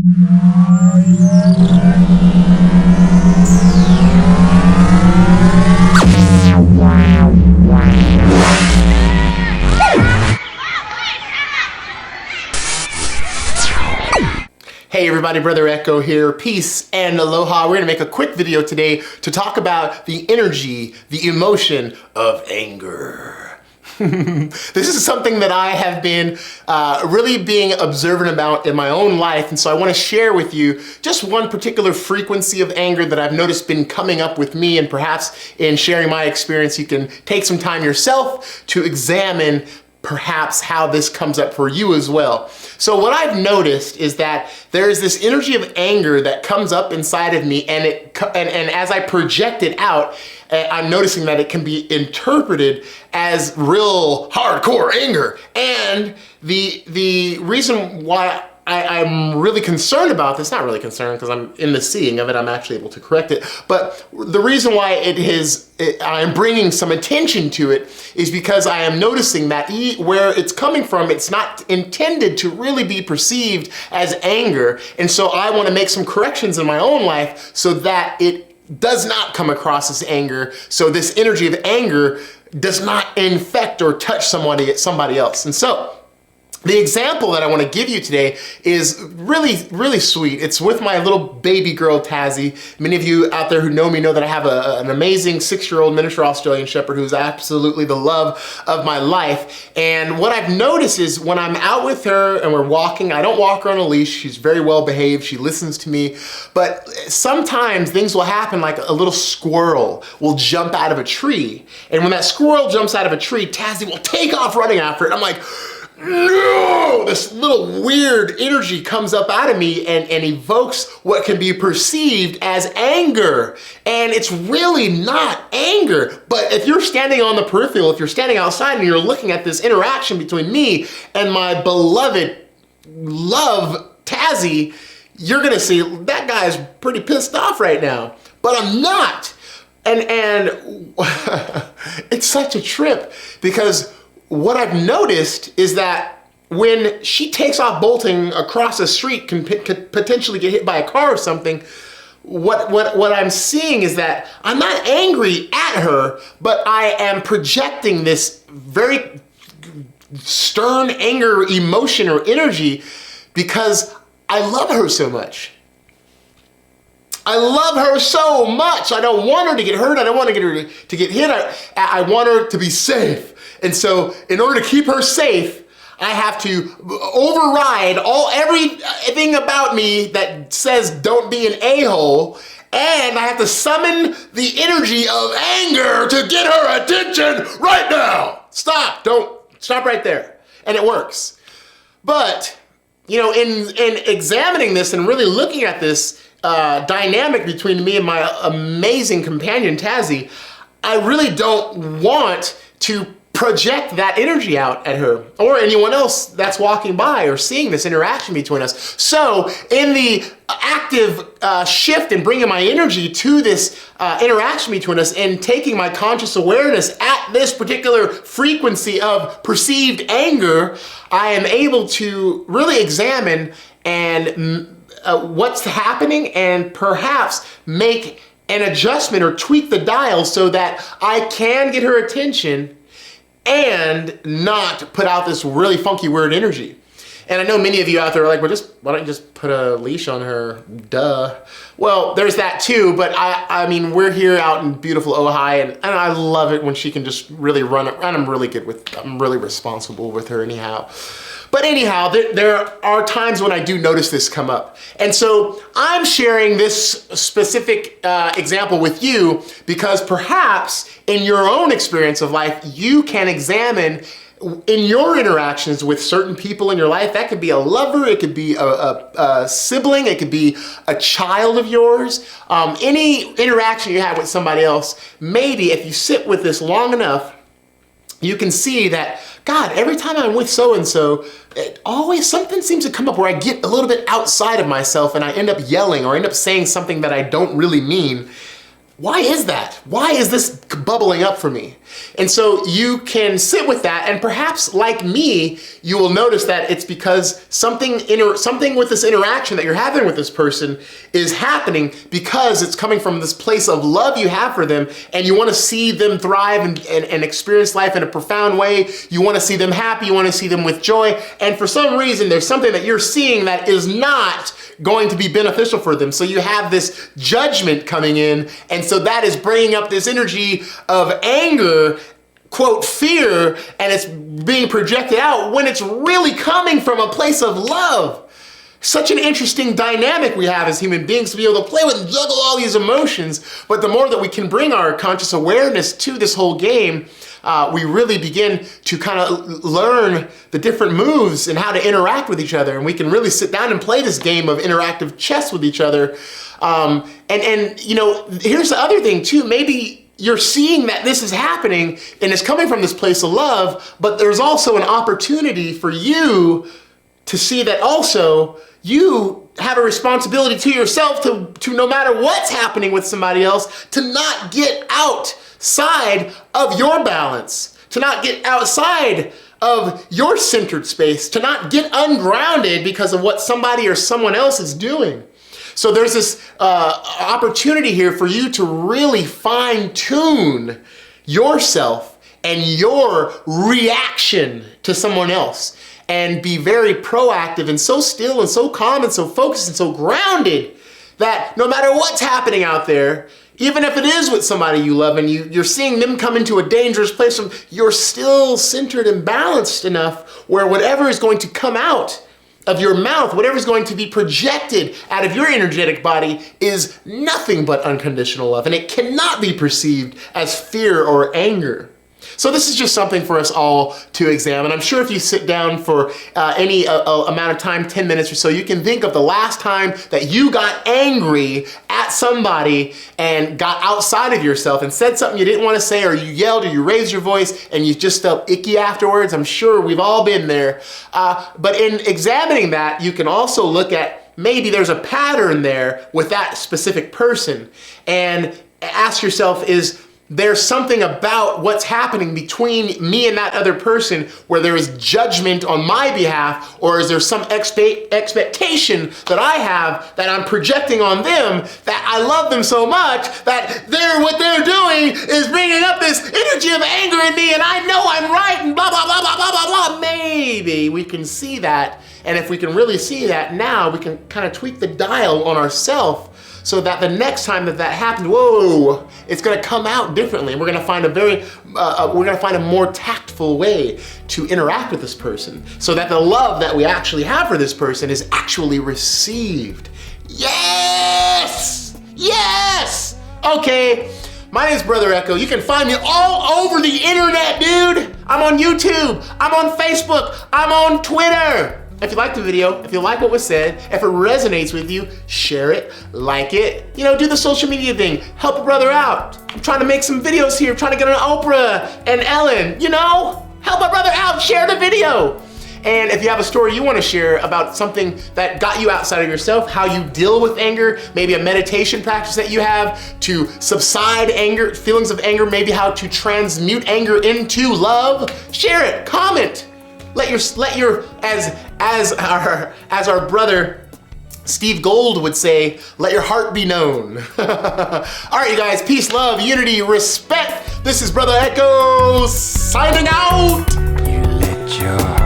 Hey everybody, Brother Echo here. Peace and aloha. We're gonna make a quick video today to talk about the energy, the emotion of anger. This is something that I have been really being observant about in my own life, and so I want to share with you just one particular frequency of anger that I've noticed been coming up with me, and perhaps in sharing my experience you can take some time yourself to examine perhaps how this comes up for you as well. So what I've noticed is that there is this energy of anger that comes up inside of me, and as I project it out, I'm noticing that it can be interpreted as real hardcore anger. And the reason why I'm really concerned about this, not really concerned because I'm in the seeing of it, I'm actually able to correct it, but the reason why I'm bringing some attention to it is because I am noticing that where it's coming from, it's not intended to really be perceived as anger. And so I want to make some corrections in my own life so that it does not come across as anger. So this energy of anger does not infect or touch somebody else. And so the example that I want to give you today is really, really sweet. It's with my little baby girl, Tazzy. Many of you out there who know me know that I have an amazing 6-year-old miniature Australian Shepherd who's absolutely the love of my life. And what I've noticed is when I'm out with her and we're walking, I don't walk her on a leash. She's very well behaved. She listens to me. But sometimes things will happen, like a little squirrel will jump out of a tree. And when that squirrel jumps out of a tree, Tazzy will take off running after it. I'm like, no! This little weird energy comes up out of me and evokes what can be perceived as anger. And it's really not anger. But if you're standing on the peripheral, if you're standing outside and you're looking at this interaction between me and my beloved love, Tazzy, you're gonna see that guy is pretty pissed off right now. But I'm not. And it's such a trip because what I've noticed is that when she takes off bolting across the street, can potentially get hit by a car or something, what I'm seeing is that I'm not angry at her, but I am projecting this very stern anger emotion or energy because I love her so much. I love her so much. I don't want her to get hurt. I don't want to get her to get hit. I want her to be safe. And so in order to keep her safe, I have to override everything about me that says don't be an a-hole, and I have to summon the energy of anger to get her attention right now. Stop right there. And it works. But, you know, in examining this and really looking at this dynamic between me and my amazing companion, Tazzy, I really don't want to project that energy out at her or anyone else that's walking by or seeing this interaction between us. So in the active shift and bringing my energy to this interaction between us and taking my conscious awareness at this particular frequency of perceived anger, I am able to really examine what's happening and perhaps make an adjustment or tweak the dial so that I can get her attention and not put out this really funky weird energy. And I know many of you out there are like, well, why don't you just put a leash on her? Duh. Well, there's that too, but I mean, we're here out in beautiful Ojai, and I love it when she can just really run it, and I'm really responsible with her anyhow. But anyhow, there are times when I do notice this come up. And so I'm sharing this specific example with you because perhaps in your own experience of life, you can examine in your interactions with certain people in your life. That could be a lover, it could be a sibling, it could be a child of yours. Any interaction you have with somebody else, maybe if you sit with this long enough, you can see that, God, every time I'm with so-and-so, something seems to come up where I get a little bit outside of myself and I end up yelling or end up saying something that I don't really mean. Why is that? Why is this bubbling up for me. And so you can sit with that, and perhaps like me, you will notice that it's because something with this interaction that you're having with this person is happening because it's coming from this place of love you have for them, and you want to see them thrive and experience life in a profound way. You want to see them happy, you want to see them with joy, and for some reason there's something that you're seeing that is not going to be beneficial for them. So you have this judgment coming in, and so that is bringing up this energy of anger, quote, fear, and it's being projected out when it's really coming from a place of love. Such an interesting dynamic we have as human beings to be able to play with and juggle all these emotions, but the more that we can bring our conscious awareness to this whole game, we really begin to kind of learn the different moves and how to interact with each other. And we can really sit down and play this game of interactive chess with each other. And you know, here's the other thing too. Maybe you're seeing that this is happening and it's coming from this place of love, but there's also an opportunity for you to see that also you have a responsibility to yourself to no matter what's happening with somebody else, to not get outside of your balance, to not get outside of your centered space, to not get ungrounded because of what somebody or someone else is doing. So there's this opportunity here for you to really fine tune yourself and your reaction to someone else, and be very proactive and so still and so calm and so focused and so grounded that no matter what's happening out there, even if it is with somebody you love and you're seeing them come into a dangerous place, you're still centered and balanced enough where whatever is going to come out of your mouth, whatever is going to be projected out of your energetic body is nothing but unconditional love, and it cannot be perceived as fear or anger. So this is just something for us all to examine. I'm sure if you sit down for any amount of time, 10 minutes or so, you can think of the last time that you got angry at somebody and got outside of yourself and said something you didn't want to say, or you yelled or you raised your voice and you just felt icky afterwards. I'm sure we've all been there. But in examining that, you can also look at maybe there's a pattern there with that specific person, and ask yourself, is there's something about what's happening between me and that other person where there is judgment on my behalf, or is there some expectation that I have that I'm projecting on them, that I love them so much that what they're doing is bringing up this energy of anger in me, and I know I'm right, and blah, blah, blah, blah, blah, blah, blah. Maybe we can see that, and if we can really see that now, we can kind of tweak the dial on ourselves so that the next time that happens, whoa, it's gonna come out differently. And we're gonna find a more tactful way to interact with this person so that the love that we actually have for this person is actually received. Yes! Yes! Okay, my name's Brother Echo. You can find me all over the internet, dude. I'm on YouTube, I'm on Facebook, I'm on Twitter. If you liked the video, if you like what was said, if it resonates with you, share it, like it, you know, do the social media thing, help a brother out. I'm trying to make some videos here, trying to get on Oprah and Ellen, you know? Help a brother out, share the video. And if you have a story you want to share about something that got you outside of yourself, how you deal with anger, maybe a meditation practice that you have to subside anger, feelings of anger, maybe how to transmute anger into love, share it, comment. Let your as our brother Steve Gold would say, let your heart be known. All right, you guys, peace, love, unity, respect. This is Brother Echo signing out. You let your